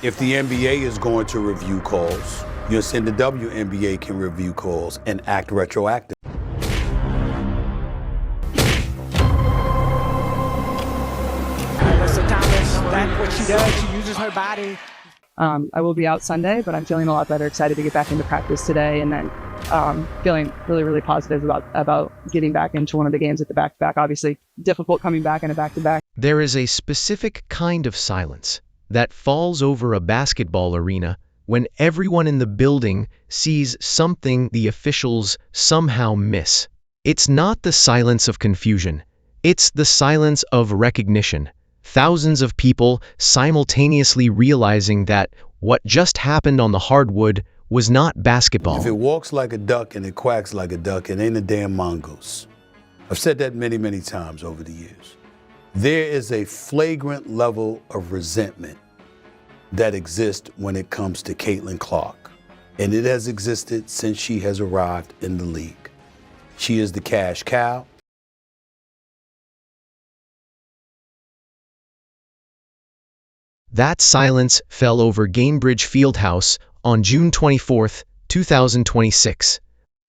If the NBA is going to review calls, you're saying the WNBA can review calls and act retroactive. Alyssa Thomas, that's what she does. She uses her body. I will be out Sunday, but I'm feeling a lot better, excited to get back into practice today, and then feeling really, really positive about getting back into one of the games at the back-to-back. Obviously, difficult coming back in a back-to-back. There is a specific kind of silence that falls over a basketball arena when everyone in the building sees something the officials somehow miss. It's not the silence of confusion. It's the silence of recognition. Thousands of people simultaneously realizing that what just happened on the hardwood was not basketball. If it walks like a duck and it quacks like a duck, it ain't a damn mongoose. I've said that many, many times over the years. There is a flagrant level of resentment that exists when it comes to Caitlin Clark, and it has existed since she has arrived in the league. She is the cash cow. That silence fell over Gainbridge Fieldhouse on June 24, 2026.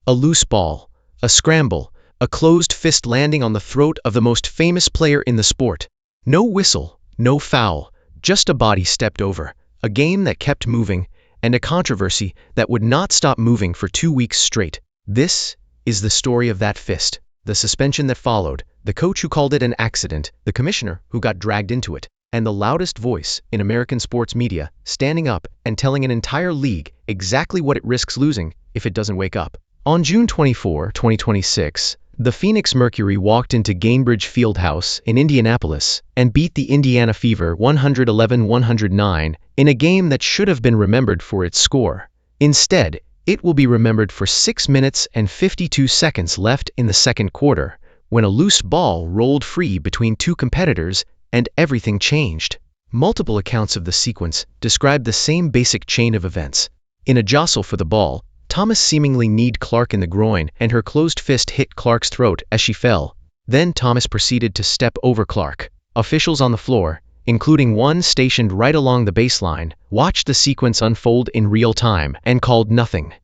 A loose ball, a scramble, a closed fist landing on the throat of the most famous player in the sport. No whistle, no foul, just a body stepped over, a game that kept moving, and a controversy that would not stop moving for 2 weeks straight. This is the story of that fist, the suspension that followed, the coach who called it an accident, the commissioner who got dragged into it, and the loudest voice in American sports media standing up and telling an entire league exactly what it risks losing if it doesn't wake up. On June 24, 2026, the Phoenix Mercury walked into Gainbridge Fieldhouse in Indianapolis and beat the Indiana Fever 111-109 in a game that should have been remembered for its score. Instead, it will be remembered for 6 minutes and 52 seconds left in the second quarter, when a loose ball rolled free between two competitors and everything changed. Multiple accounts of the sequence describe the same basic chain of events. In a jostle for the ball, Thomas seemingly kneed Clark in the groin and her closed fist hit Clark's throat as she fell. Then Thomas proceeded to step over Clark. Officials on the floor, including one stationed right along the baseline, watched the sequence unfold in real time and called nothing.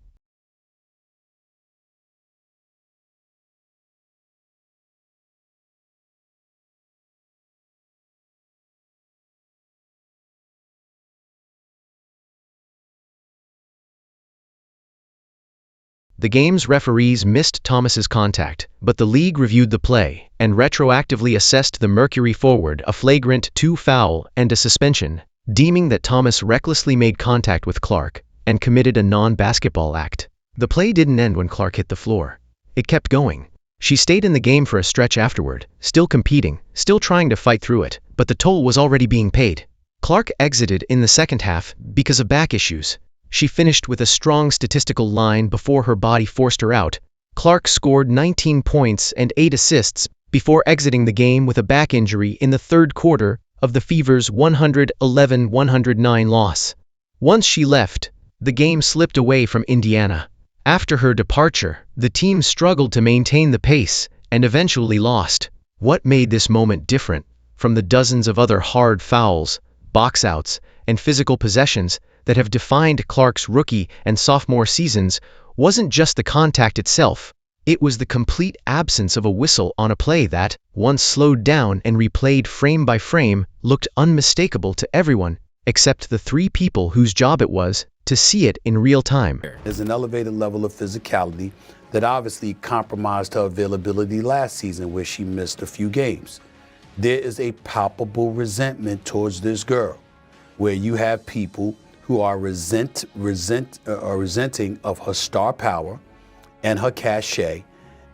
The game's referees missed Thomas's contact, but the league reviewed the play and retroactively assessed the Mercury forward a flagrant 2 foul and a suspension, deeming that Thomas recklessly made contact with Clark and committed a non-basketball act. The play didn't end when Clark hit the floor. It kept going. She stayed in the game for a stretch afterward, still competing, still trying to fight through it, but the toll was already being paid. Clark exited in the second half because of back issues. She finished with a strong statistical line before her body forced her out. Clark scored 19 points and 8 assists before exiting the game with a back injury in the third quarter of the Fever's 111-109 loss. Once she left, the game slipped away from Indiana. After her departure, the team struggled to maintain the pace and eventually lost. What made this moment different from the dozens of other hard fouls, box-outs, and physical possessions that have defined Clark's rookie and sophomore seasons wasn't just the contact itself. It was the complete absence of a whistle on a play that, once slowed down and replayed frame by frame, looked unmistakable to everyone except the 3 people whose job it was to see it in real time. There's an elevated level of physicality that obviously compromised her availability last season, where she missed a few games. There is a palpable resentment towards this girl, where you have people who are resenting of her star power and her cachet,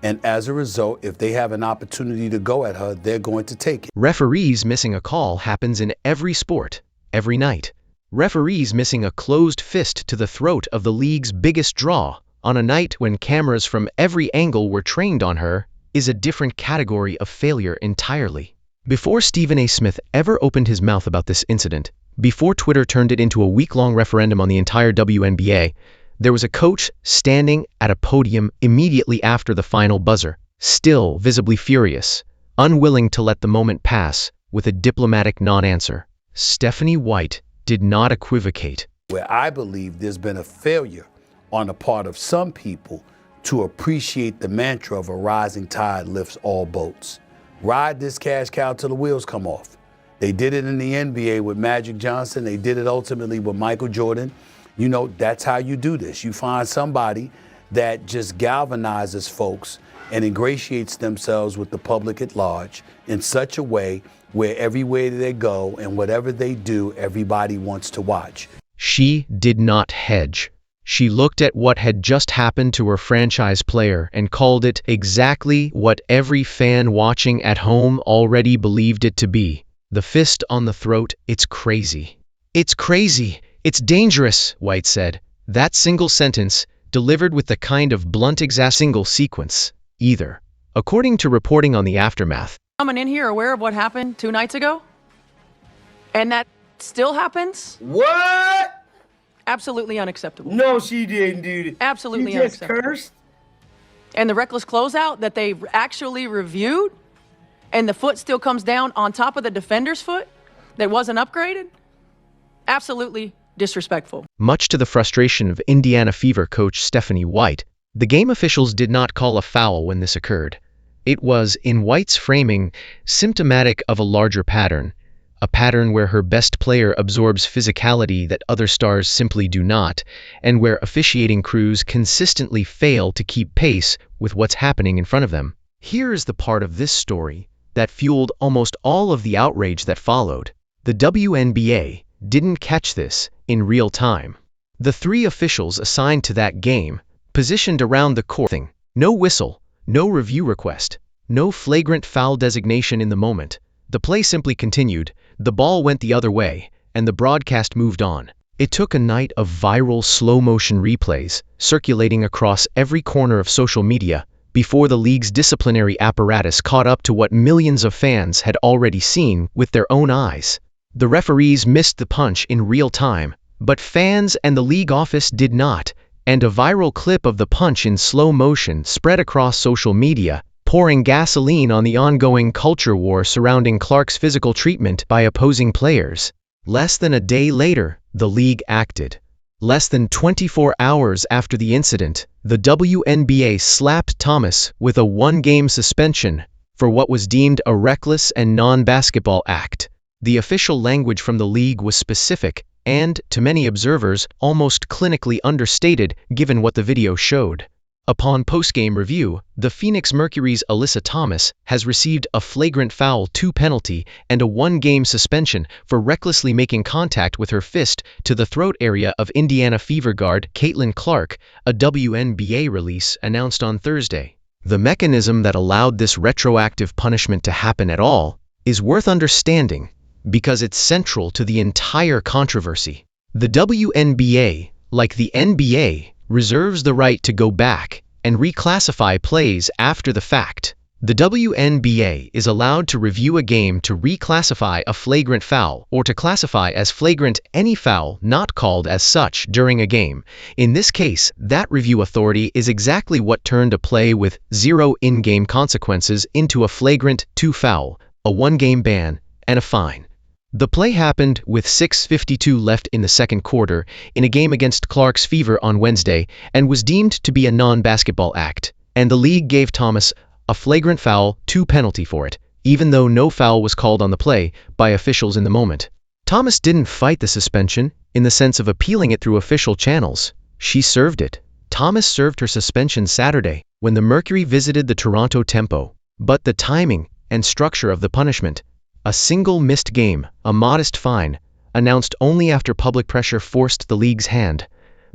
and as a result, if they have an opportunity to go at her, they're going to take it. Referees missing a call happens in every sport, every night. Referees missing a closed fist to the throat of the league's biggest draw on a night when cameras from every angle were trained on her is a different category of failure entirely. Before Stephen A. Smith ever opened his mouth about this incident, before Twitter turned it into a week-long referendum on the entire WNBA, there was a coach standing at a podium immediately after the final buzzer, still visibly furious, unwilling to let the moment pass with a diplomatic non-answer. Stephanie White did not equivocate. Where I believe there's been a failure on the part of some people to appreciate the mantra of a rising tide lifts all boats. Ride this cash cow till the wheels come off. They did it in the NBA with Magic Johnson. They did it ultimately with Michael Jordan. You know, that's how you do this. You find somebody that just galvanizes folks and ingratiates themselves with the public at large in such a way where everywhere they go and whatever they do, everybody wants to watch. She did not hedge. She looked at what had just happened to her franchise player and called it exactly what every fan watching at home already believed it to be. The fist on the throat. It's crazy. It's crazy. It's dangerous, White said. That single sentence, delivered with the kind of blunt single sequence, either. According to reporting on the aftermath. Coming in here aware of what happened 2 nights ago? And that still happens? What? Absolutely unacceptable. No, she didn't, dude. Absolutely she just unacceptable. cursed. And the reckless closeout that they actually reviewed, and the foot still comes down on top of the defender's foot that wasn't upgraded? Absolutely disrespectful. Much to the frustration of Indiana Fever coach Stephanie White, the game officials did not call a foul when this occurred. It was, in White's framing, symptomatic of a larger pattern, a pattern where her best player absorbs physicality that other stars simply do not, and where officiating crews consistently fail to keep pace with what's happening in front of them. Here is the part of this story that fueled almost all of the outrage that followed. The WNBA didn't catch this in real time. The 3 officials assigned to that game, positioned around the court, no whistle, no review request, no flagrant foul designation in the moment. The play simply continued, the ball went the other way, and the broadcast moved on. It took a night of viral slow-motion replays, circulating across every corner of social media, before the league's disciplinary apparatus caught up to what millions of fans had already seen with their own eyes. The referees missed the punch in real time, but fans and the league office did not, and a viral clip of the punch in slow motion spread across social media, pouring gasoline on the ongoing culture war surrounding Clark's physical treatment by opposing players. Less than a day later, the league acted. Less than 24 hours after the incident, the WNBA slapped Thomas with a 1-game suspension for what was deemed a reckless and non-basketball act. The official language from the league was specific and, to many observers, almost clinically understated given what the video showed. Upon postgame review, the Phoenix Mercury's Alyssa Thomas has received a flagrant foul 2 penalty and a 1-game suspension for recklessly making contact with her fist to the throat area of Indiana Fever guard Caitlin Clark, a WNBA release announced on Thursday. The mechanism that allowed this retroactive punishment to happen at all is worth understanding because it's central to the entire controversy. The WNBA, like the NBA, reserves the right to go back and reclassify plays after the fact. The WNBA is allowed to review a game to reclassify a flagrant foul or to classify as flagrant any foul not called as such during a game. In this case, that review authority is exactly what turned a play with 0 in-game consequences into a flagrant 2 foul, a 1-game ban, and a fine. The play happened with 6:52 left in the second quarter in a game against Clark's Fever on Wednesday and was deemed to be a non-basketball act, and the league gave Thomas a flagrant foul 2 penalty for it, even though no foul was called on the play by officials in the moment. Thomas didn't fight the suspension in the sense of appealing it through official channels. She served it. Thomas served her suspension Saturday when the Mercury visited the Toronto Tempo, but the timing and structure of the punishment, a single missed game, a modest fine, announced only after public pressure forced the league's hand,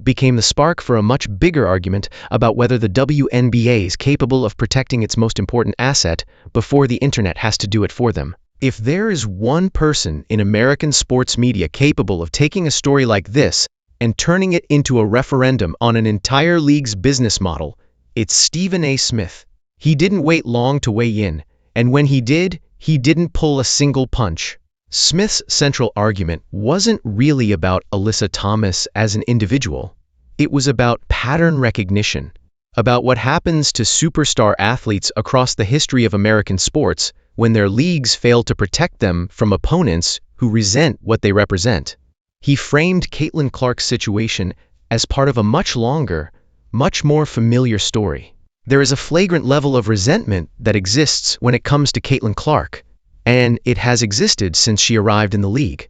became the spark for a much bigger argument about whether the WNBA is capable of protecting its most important asset before the internet has to do it for them. If there is one person in American sports media capable of taking a story like this and turning it into a referendum on an entire league's business model, it's Stephen A. Smith. He didn't wait long to weigh in, and when he did, he didn't pull a single punch. Smith's central argument wasn't really about Alyssa Thomas as an individual. It was about pattern recognition, about what happens to superstar athletes across the history of American sports when their leagues fail to protect them from opponents who resent what they represent. He framed Caitlin Clark's situation as part of a much longer, much more familiar story. There is a flagrant level of resentment that exists when it comes to Caitlin Clark, and it has existed since she arrived in the league.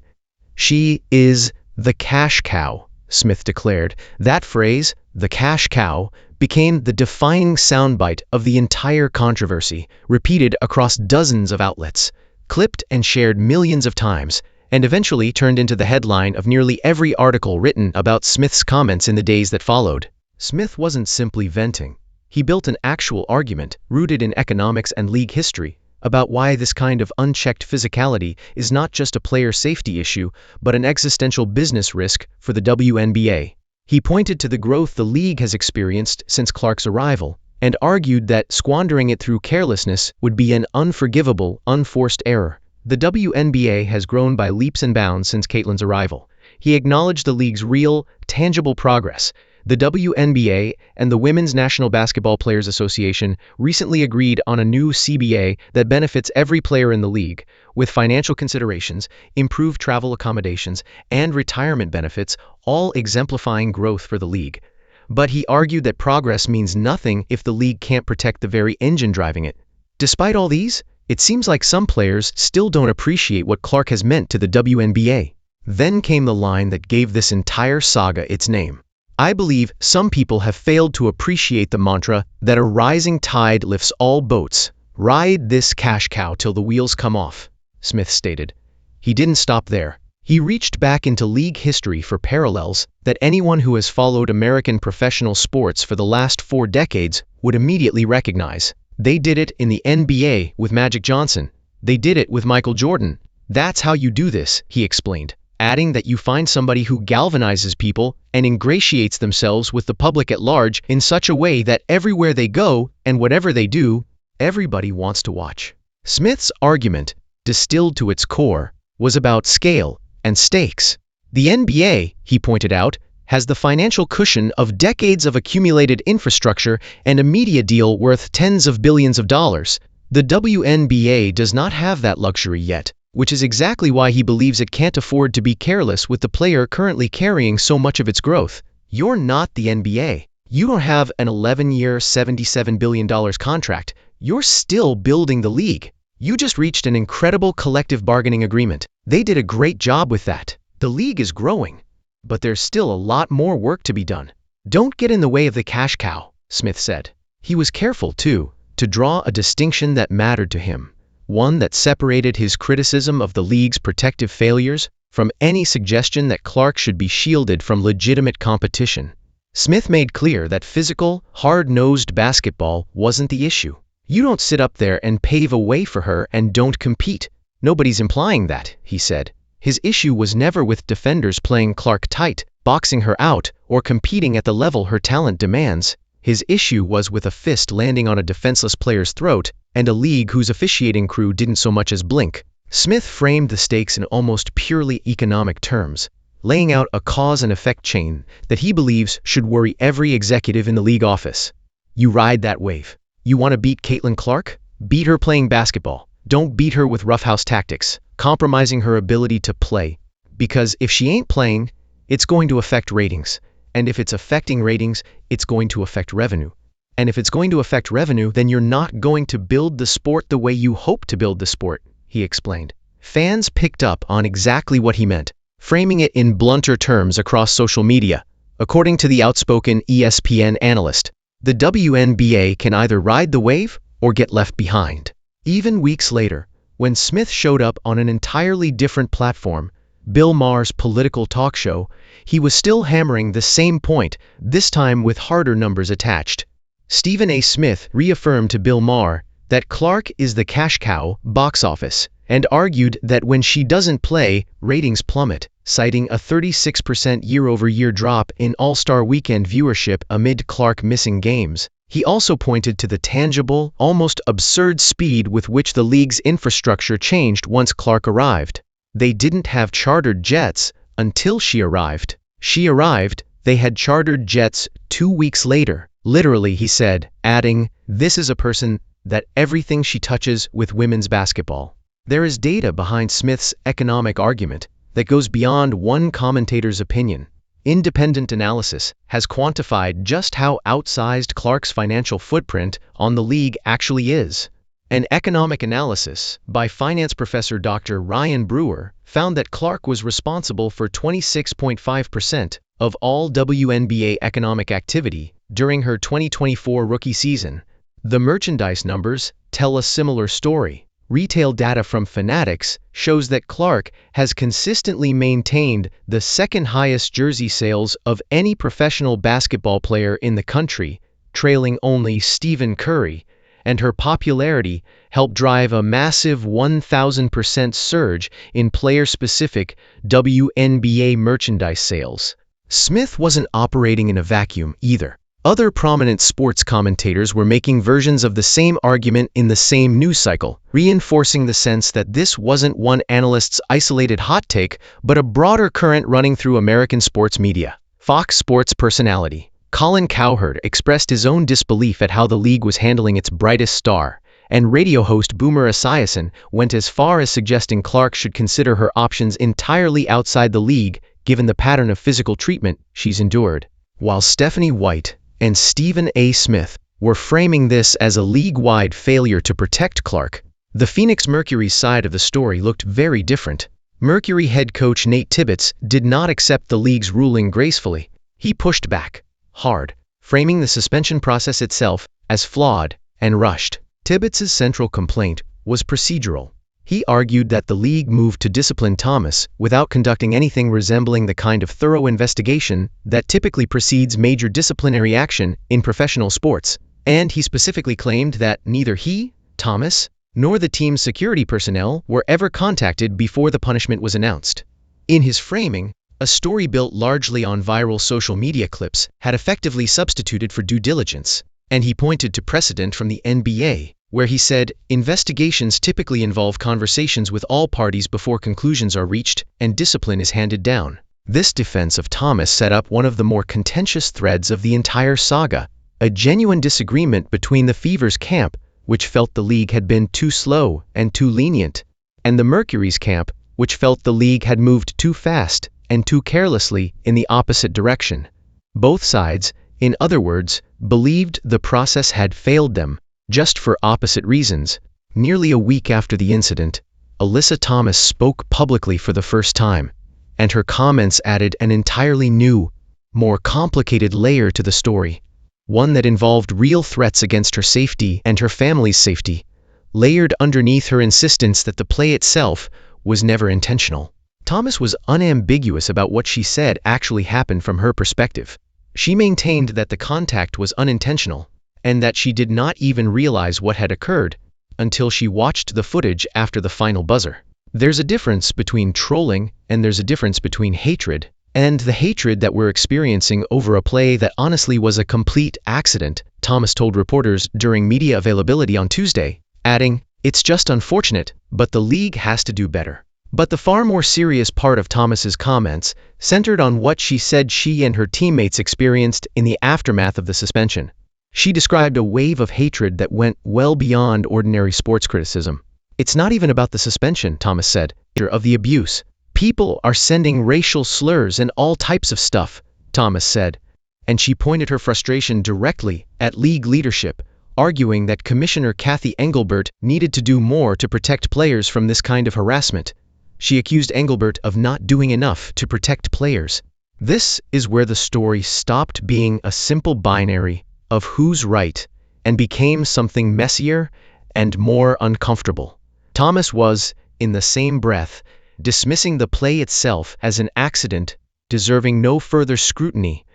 She is the cash cow, Smith declared. That phrase, the cash cow, became the defining soundbite of the entire controversy, repeated across dozens of outlets, clipped and shared millions of times, and eventually turned into the headline of nearly every article written about Smith's comments in the days that followed. Smith wasn't simply venting. He built an actual argument, rooted in economics and league history, about why this kind of unchecked physicality is not just a player safety issue, but an existential business risk for the WNBA. He pointed to the growth the league has experienced since Clark's arrival, and argued that squandering it through carelessness would be an unforgivable, unforced error. The WNBA has grown by leaps and bounds since Caitlin's arrival. He acknowledged the league's real, tangible progress. The WNBA and the Women's National Basketball Players Association recently agreed on a new CBA that benefits every player in the league, with financial considerations, improved travel accommodations, and retirement benefits, all exemplifying growth for the league. But he argued that progress means nothing if the league can't protect the very engine driving it. Despite all these, it seems like some players still don't appreciate what Clark has meant to the WNBA. Then came the line that gave this entire saga its name. I believe some people have failed to appreciate the mantra that a rising tide lifts all boats. Ride this cash cow till the wheels come off, Smith stated. He didn't stop there. He reached back into league history for parallels that anyone who has followed American professional sports for the last 4 decades would immediately recognize. They did it in the NBA with Magic Johnson. They did it with Michael Jordan. That's how you do this, he explained, adding that you find somebody who galvanizes people and ingratiates themselves with the public at large in such a way that everywhere they go and whatever they do, everybody wants to watch. Smith's argument, distilled to its core, was about scale and stakes. The NBA, he pointed out, has the financial cushion of decades of accumulated infrastructure and a media deal worth tens of billions of dollars. The WNBA does not have that luxury yet, which is exactly why he believes it can't afford to be careless with the player currently carrying so much of its growth. You're not the NBA. You don't have an 11-year, $77 billion contract. You're still building the league. You just reached an incredible collective bargaining agreement. They did a great job with that. The league is growing, but there's still a lot more work to be done. Don't get in the way of the cash cow, Smith said. He was careful, too, to draw a distinction that mattered to him. One that separated his criticism of the league's protective failures from any suggestion that Clark should be shielded from legitimate competition. Smith made clear that physical, hard-nosed basketball wasn't the issue. You don't sit up there and pave a way for her and don't compete. Nobody's implying that, he said. His issue was never with defenders playing Clark tight, boxing her out, or competing at the level her talent demands. His issue was with a fist landing on a defenseless player's throat and a league whose officiating crew didn't so much as blink. Smith framed the stakes in almost purely economic terms, laying out a cause and effect chain that he believes should worry every executive in the league office. You ride that wave. You want to beat Caitlin Clark? Beat her playing basketball. Don't beat her with roughhouse tactics, compromising her ability to play. Because if she ain't playing, it's going to affect ratings. And if it's affecting ratings, it's going to affect revenue. And if it's going to affect revenue, then you're not going to build the sport the way you hope to build the sport, he explained. Fans picked up on exactly what he meant, framing it in blunter terms across social media. According to the outspoken ESPN analyst, the WNBA can either ride the wave or get left behind. Even weeks later, when Smith showed up on an entirely different platform, Bill Maher's political talk show, he was still hammering the same point, this time with harder numbers attached. Stephen A. Smith reaffirmed to Bill Maher that Clark is the cash cow box office, and argued that when she doesn't play, ratings plummet, citing a 36% year-over-year drop in All-Star Weekend viewership amid Clark missing games. He also pointed to the tangible, almost absurd speed with which the league's infrastructure changed once Clark arrived. They didn't have chartered jets until she arrived. She arrived, they had chartered jets 2 weeks later. Literally, he said, adding, "This is a person that everything she touches with women's basketball." There is data behind Smith's economic argument, that goes beyond one commentator's opinion. Independent analysis has quantified just how outsized Clark's financial footprint on the league actually is. An economic analysis by finance professor Dr. Ryan Brewer found that Clark was responsible for 26.5% of all WNBA economic activity during her 2024 rookie season. The merchandise numbers tell a similar story. Retail data from Fanatics shows that Clark has consistently maintained the second highest jersey sales of any professional basketball player in the country, trailing only Stephen Curry, and her popularity helped drive a massive 1,000% surge in player-specific WNBA merchandise sales. Smith wasn't operating in a vacuum either. Other prominent sports commentators were making versions of the same argument in the same news cycle, reinforcing the sense that this wasn't one analyst's isolated hot take, but a broader current running through American sports media. Fox Sports personality Colin Cowherd expressed his own disbelief at how the league was handling its brightest star, and radio host Boomer Esiason went as far as suggesting Clark should consider her options entirely outside the league given the pattern of physical treatment she's endured. While Stephanie White and Stephen A. Smith were framing this as a league-wide failure to protect Clark, the Phoenix Mercury's side of the story looked very different. Mercury head coach Nate Tibbetts did not accept the league's ruling gracefully. He pushed back hard, framing the suspension process itself as flawed and rushed. Tibbetts' central complaint was procedural. He argued that the league moved to discipline Thomas without conducting anything resembling the kind of thorough investigation that typically precedes major disciplinary action in professional sports, and he specifically claimed that neither he, Thomas, nor the team's security personnel were ever contacted before the punishment was announced. In his framing, a story built largely on viral social media clips had effectively substituted for due diligence, and he pointed to precedent from the NBA, where he said, investigations typically involve conversations with all parties before conclusions are reached and discipline is handed down. This defense of Thomas set up one of the more contentious threads of the entire saga, a genuine disagreement between the Fever's camp, which felt the league had been too slow and too lenient, and the Mercury's camp, which felt the league had moved too fast and too carelessly in the opposite direction. Both sides, in other words, believed the process had failed them, just for opposite reasons. Nearly a week after the incident, Alyssa Thomas spoke publicly for the first time, and her comments added an entirely new, more complicated layer to the story, one that involved real threats against her safety and her family's safety, layered underneath her insistence that the play itself was never intentional. Thomas was unambiguous about what she said actually happened from her perspective. She maintained that the contact was unintentional, and that she did not even realize what had occurred until she watched the footage after the final buzzer. There's a difference between trolling and there's a difference between hatred, and the hatred that we're experiencing over a play that honestly was a complete accident, Thomas told reporters during media availability on Tuesday, adding, "It's just unfortunate, but the league has to do better." But the far more serious part of Thomas's comments centered on what she said she and her teammates experienced in the aftermath of the suspension. She described a wave of hatred that went well beyond ordinary sports criticism. "It's not even about the suspension," Thomas said, "of the abuse. People are sending racial slurs and all types of stuff," Thomas said. And she pointed her frustration directly at league leadership, arguing that Commissioner Kathy Engelbert needed to do more to protect players from this kind of harassment. She accused Engelbert of not doing enough to protect players. This is where the story stopped being a simple binary of who's right and became something messier and more uncomfortable. Thomas was, in the same breath, dismissing the play itself as an accident deserving no further scrutiny,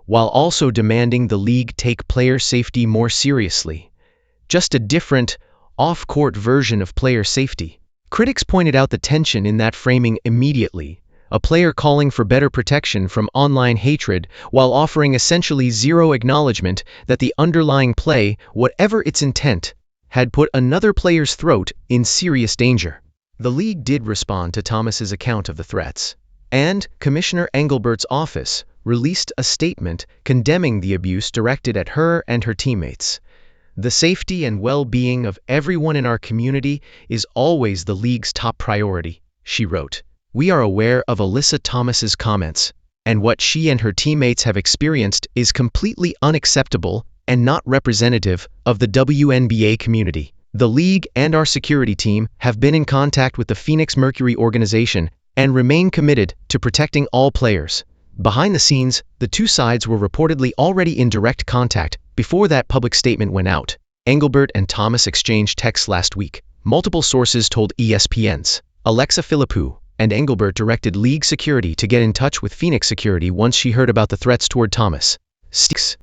while also demanding the league take player safety more seriously. Just a different, off-court version of player safety. Critics pointed out the tension in that framing immediately. A player calling for better protection from online hatred while offering essentially zero acknowledgement that the underlying play, whatever its intent, had put another player's throat in serious danger. The league did respond to Thomas's account of the threats, and Commissioner Engelbert's office released a statement condemning the abuse directed at her and her teammates. "The safety and well-being of everyone in our community is always the league's top priority," she wrote. We are aware of Alyssa Thomas's comments, and what she and her teammates have experienced is completely unacceptable and not representative of the WNBA community. The league and our security team have been in contact with the Phoenix Mercury organization and remain committed to protecting all players. Behind the scenes, the two sides were reportedly already in direct contact before that public statement went out. Engelbert and Thomas exchanged texts last week. Multiple sources told ESPN's Alexa Philippou, and Engelbert directed league security to get in touch with Phoenix security once she heard about the threats toward Thomas,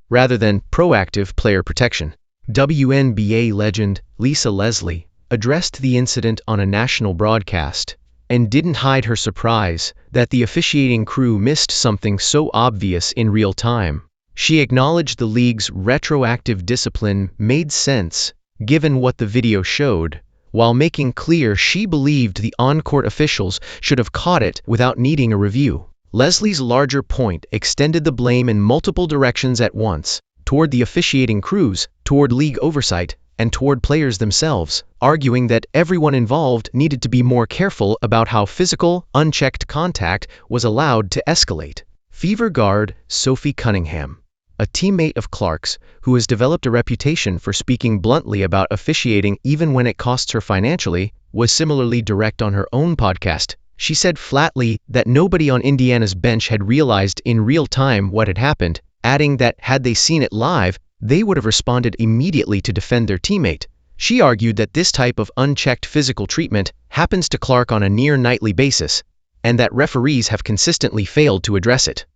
rather than proactive player protection. WNBA legend Lisa Leslie addressed the incident on a national broadcast and didn't hide her surprise that the officiating crew missed something so obvious in real time. She acknowledged the league's retroactive discipline made sense given what the video showed, while making clear she believed the on-court officials should have caught it without needing a review. Leslie's larger point extended the blame in multiple directions at once, toward the officiating crews, toward league oversight, and toward players themselves, arguing that everyone involved needed to be more careful about how physical, unchecked contact was allowed to escalate. Fever guard Sophie Cunningham, a teammate of Clark's who has developed a reputation for speaking bluntly about officiating even when it costs her financially, was similarly direct on her own podcast. She said flatly that nobody on Indiana's bench had realized in real time what had happened, adding that had they seen it live, they would have responded immediately to defend their teammate. She argued that this type of unchecked physical treatment happens to Clark on a near-nightly basis, and that referees have consistently failed to address it.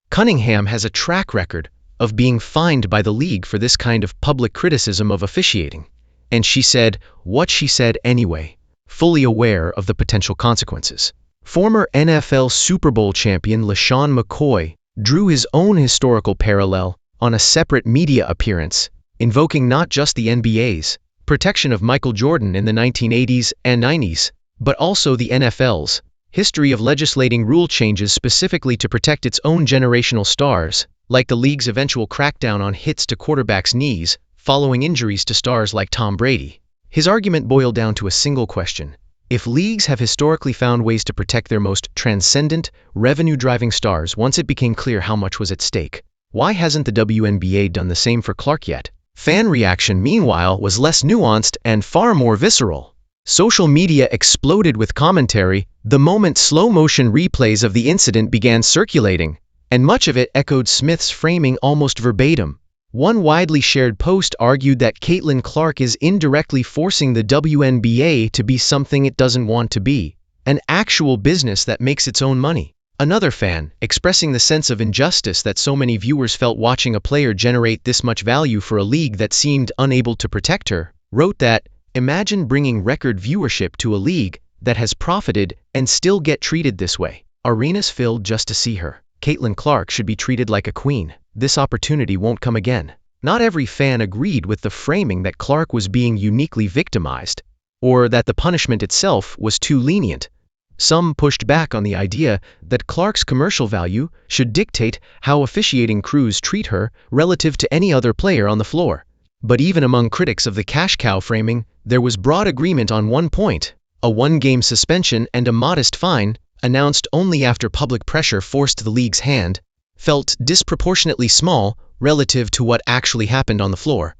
Cunningham has a track record of being fined by the league for this kind of public criticism of officiating, and she said what she said anyway, fully aware of the potential consequences. Former NFL Super Bowl champion LeSean McCoy drew his own historical parallel on a separate media appearance, invoking not just the NBA's protection of Michael Jordan in the 1980s and 90s, but also the NFL's history of legislating rule changes specifically to protect its own generational stars, like the league's eventual crackdown on hits to quarterbacks' knees following injuries to stars like Tom Brady. His argument boiled down to a single question. If leagues have historically found ways to protect their most transcendent, revenue-driving stars once it became clear how much was at stake, why hasn't the WNBA done the same for Clark yet? Fan reaction, meanwhile, was less nuanced and far more visceral. Social media exploded with commentary the moment slow-motion replays of the incident began circulating, and much of it echoed Smith's framing almost verbatim. One widely shared post argued that Caitlin Clark is indirectly forcing the WNBA to be something it doesn't want to be, an actual business that makes its own money. Another fan, expressing the sense of injustice that so many viewers felt watching a player generate this much value for a league that seemed unable to protect her, wrote that, "Imagine bringing record viewership to a league that has profited and still get treated this way. Arenas filled just to see her. Caitlin Clark should be treated like a queen. This opportunity won't come again." Not every fan agreed with the framing that Clark was being uniquely victimized, or that the punishment itself was too lenient. Some pushed back on the idea that Clark's commercial value should dictate how officiating crews treat her relative to any other player on the floor. But even among critics of the cash cow framing, there was broad agreement on one point: a one-game suspension and a modest fine, announced only after public pressure forced the league's hand, felt disproportionately small relative to what actually happened on the floor.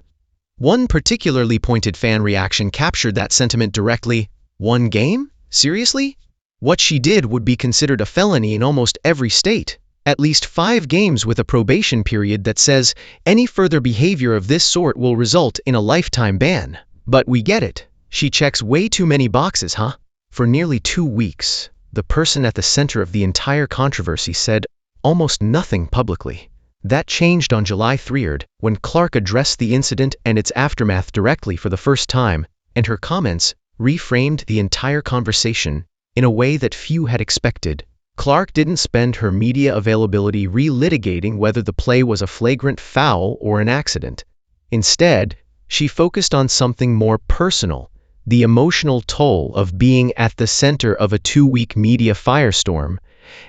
One particularly pointed fan reaction captured that sentiment directly. One game? Seriously? What she did would be considered a felony in almost every state. At least 5 games with a probation period that says any further behavior of this sort will result in a lifetime ban. But we get it. She checks way too many boxes, huh? For nearly 2 weeks, the person at the center of the entire controversy said almost nothing publicly. That changed on July 3rd, when Clark addressed the incident and its aftermath directly for the first time, and her comments reframed the entire conversation in a way that few had expected. Clark didn't spend her media availability relitigating whether the play was a flagrant foul or an accident. Instead, she focused on something more personal: the emotional toll of being at the center of a 2-week media firestorm,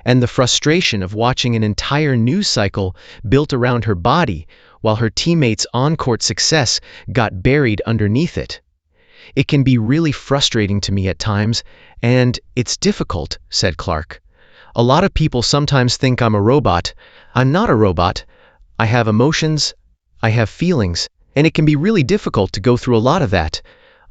and the frustration of watching an entire news cycle built around her body while her teammates' on-court success got buried underneath it. It can be really frustrating to me at times, and it's difficult, said Clark. A lot of people sometimes think I'm a robot. I'm not a robot. I have emotions, I have feelings, and it can be really difficult to go through a lot of that.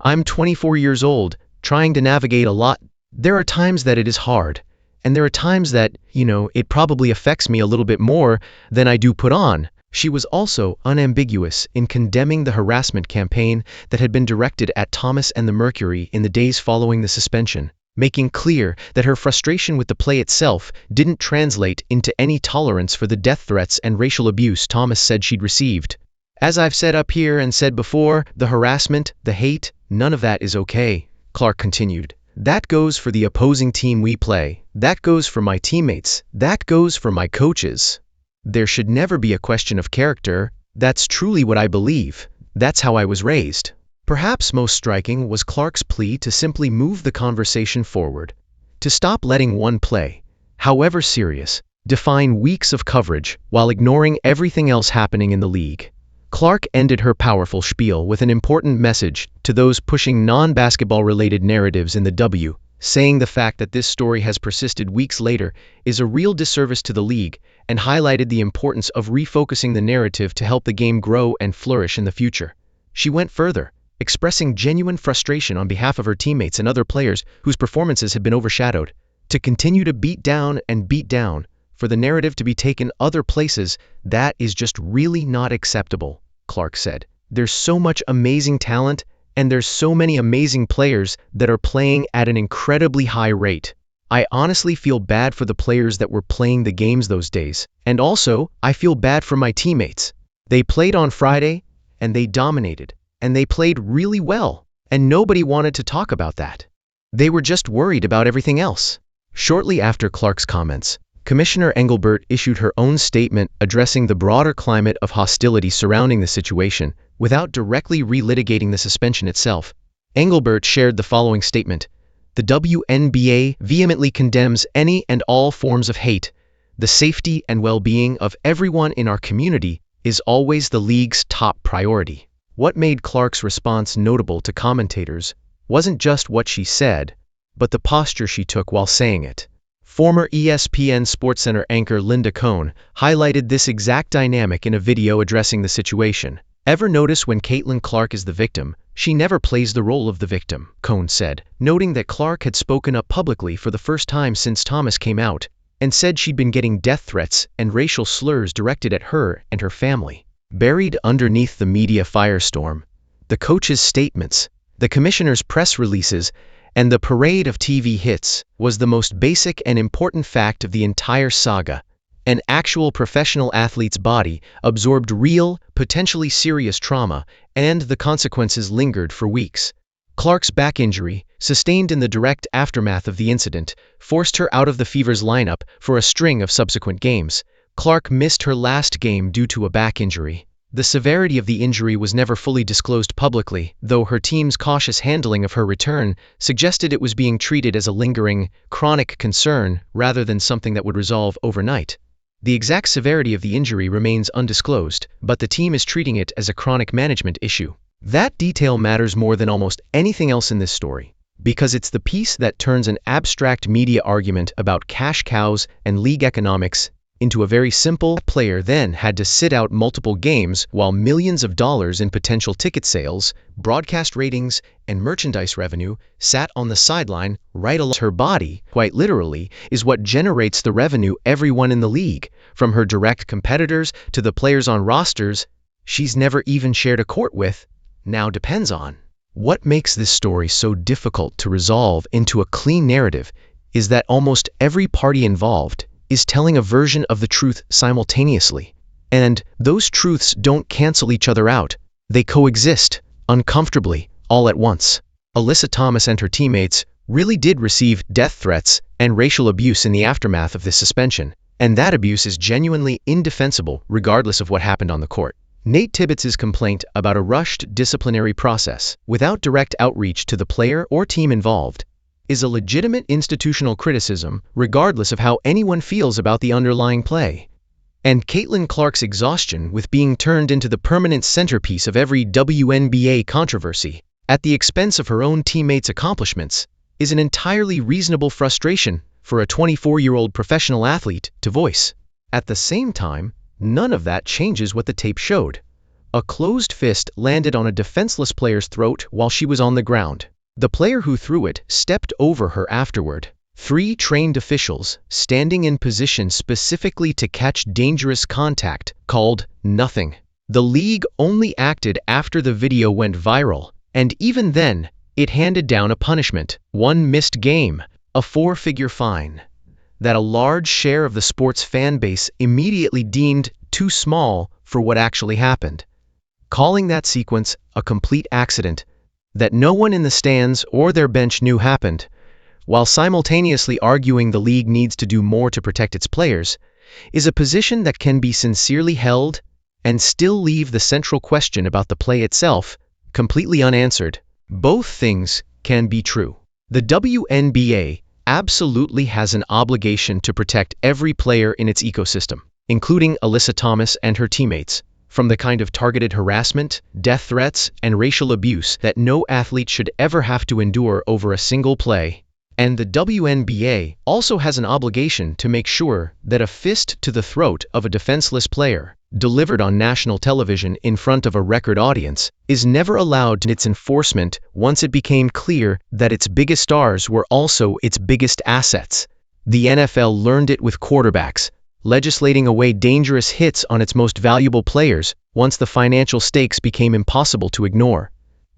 I'm 24 years old, trying to navigate a lot. There are times that it is hard, and there are times that, it probably affects me a little bit more than I do put on. She was also unambiguous in condemning the harassment campaign that had been directed at Thomas and the Mercury in the days following the suspension, making clear that her frustration with the play itself didn't translate into any tolerance for the death threats and racial abuse Thomas said she'd received. As I've said up here and said before, the harassment, the hate, none of that is okay, Clark continued. That goes for the opposing team we play. That goes for my teammates. That goes for my coaches. There should never be a question of character. That's truly what I believe. That's how I was raised. Perhaps most striking was Clark's plea to simply move the conversation forward, to stop letting one play, however serious, define weeks of coverage while ignoring everything else happening in the league. Clark ended her powerful spiel with an important message to those pushing non-basketball-related narratives in the W, saying the fact that this story has persisted weeks later is a real disservice to the league, and highlighted the importance of refocusing the narrative to help the game grow and flourish in the future. She went further, expressing genuine frustration on behalf of her teammates and other players whose performances had been overshadowed, to continue to beat down, for the narrative to be taken other places. That is just really not acceptable, Clark said. There's so much amazing talent, and there's so many amazing players that are playing at an incredibly high rate. I honestly feel bad for the players that were playing the games those days, and also, I feel bad for my teammates. They played on Friday, and they dominated, and they played really well, and nobody wanted to talk about that. They were just worried about everything else. Shortly after Clark's comments, Commissioner Engelbert issued her own statement addressing the broader climate of hostility surrounding the situation, without directly relitigating the suspension itself. Engelbert shared the following statement: "The WNBA vehemently condemns any and all forms of hate. The safety and well-being of everyone in our community is always the league's top priority." What made Clark's response notable to commentators wasn't just what she said, but the posture she took while saying it. Former ESPN SportsCenter anchor Linda Cohn highlighted this exact dynamic in a video addressing the situation. "Ever notice when Caitlin Clark is the victim, she never plays the role of the victim," Cohn said, noting that Clark had spoken up publicly for the first time since Thomas came out, and said she'd been getting death threats and racial slurs directed at her and her family. Buried underneath the media firestorm, the coach's statements, the commissioner's press releases, and the parade of TV hits was the most basic and important fact of the entire saga. An actual professional athlete's body absorbed real, potentially serious trauma, and the consequences lingered for weeks. Clark's back injury, sustained in the direct aftermath of the incident, forced her out of the Fever's lineup for a string of subsequent games. Clark missed her last game due to a back injury. The severity of the injury was never fully disclosed publicly, though her team's cautious handling of her return suggested it was being treated as a lingering, chronic concern rather than something that would resolve overnight. The exact severity of the injury remains undisclosed, but the team is treating it as a chronic management issue. That detail matters more than almost anything else in this story, because it's the piece that turns an abstract media argument about cash cows and league economics into a very simple. Player then had to sit out multiple games while millions of dollars in potential ticket sales, broadcast ratings, and merchandise revenue sat on the sideline right along her body. Quite literally, is what generates the revenue everyone in the league, from her direct competitors to the players on rosters she's never even shared a court with, now depends on. What makes this story so difficult to resolve into a clean narrative is that almost every party involved is telling a version of the truth simultaneously. And those truths don't cancel each other out. They coexist, uncomfortably, all at once. Alyssa Thomas and her teammates really did receive death threats and racial abuse in the aftermath of this suspension, and that abuse is genuinely indefensible regardless of what happened on the court. Nate Tibbetts' complaint about a rushed disciplinary process, without direct outreach to the player or team involved, is a legitimate institutional criticism regardless of how anyone feels about the underlying play. And Caitlin Clark's exhaustion with being turned into the permanent centerpiece of every WNBA controversy at the expense of her own teammates' accomplishments, is an entirely reasonable frustration for a 24-year-old professional athlete to voice. At the same time, none of that changes what the tape showed. A closed fist landed on a defenseless player's throat while she was on the ground. The player who threw it stepped over her afterward. 3 trained officials, standing in position specifically to catch dangerous contact, called nothing. The league only acted after the video went viral, and even then, it handed down a punishment, 1 missed game, a 4-figure fine, that a large share of the sport's fan base immediately deemed too small for what actually happened, calling that sequence a complete accident that no one in the stands or their bench knew happened, while simultaneously arguing the league needs to do more to protect its players, is a position that can be sincerely held and still leave the central question about the play itself completely unanswered. Both things can be true. The WNBA absolutely has an obligation to protect every player in its ecosystem, including Alyssa Thomas and her teammates, from the kind of targeted harassment, death threats, and racial abuse that no athlete should ever have to endure over a single play. And the WNBA also has an obligation to make sure that a fist to the throat of a defenseless player, delivered on national television in front of a record audience, is never allowed in its enforcement once it became clear that its biggest stars were also its biggest assets. The NFL learned it with quarterbacks, legislating away dangerous hits on its most valuable players once the financial stakes became impossible to ignore.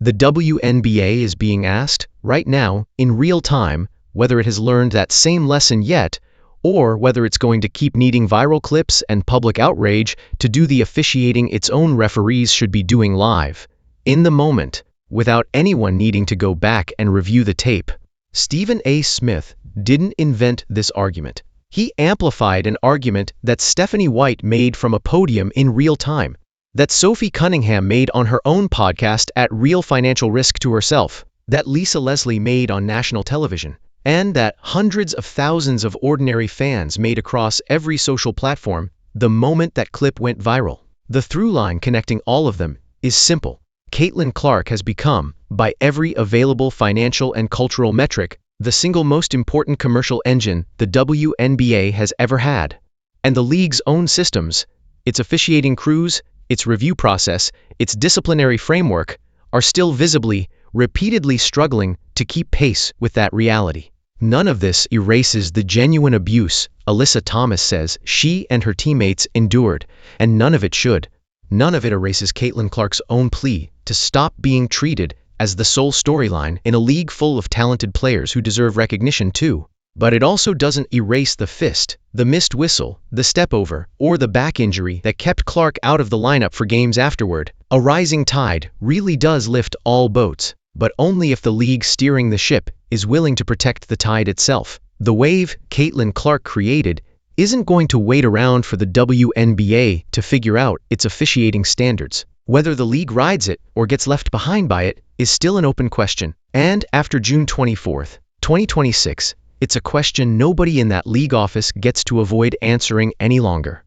The WNBA is being asked, right now, in real time, whether it has learned that same lesson yet, or whether it's going to keep needing viral clips and public outrage to do the officiating its own referees should be doing live, in the moment, without anyone needing to go back and review the tape. Stephen A. Smith didn't invent this argument. He amplified an argument that Stephanie White made from a podium in real time, that Sophie Cunningham made on her own podcast at real financial risk to herself, that Lisa Leslie made on national television, and that hundreds of thousands of ordinary fans made across every social platform the moment that clip went viral. The through line connecting all of them is simple. Caitlin Clark has become, by every available financial and cultural metric, the single most important commercial engine the WNBA has ever had. And the league's own systems, its officiating crews, its review process, its disciplinary framework, are still visibly, repeatedly struggling to keep pace with that reality. None of this erases the genuine abuse Alyssa Thomas says she and her teammates endured, and none of it should. None of it erases Caitlin Clark's own plea to stop being treated as the sole storyline in a league full of talented players who deserve recognition too. But it also doesn't erase the fist, the missed whistle, the step over, or the back injury that kept Clark out of the lineup for games afterward. A rising tide really does lift all boats, but only if the league steering the ship is willing to protect the tide itself. The wave Caitlin Clark created isn't going to wait around for the WNBA to figure out its officiating standards. Whether the league rides it or gets left behind by it is still an open question. And after June 24th, 2026, it's a question nobody in that league office gets to avoid answering any longer.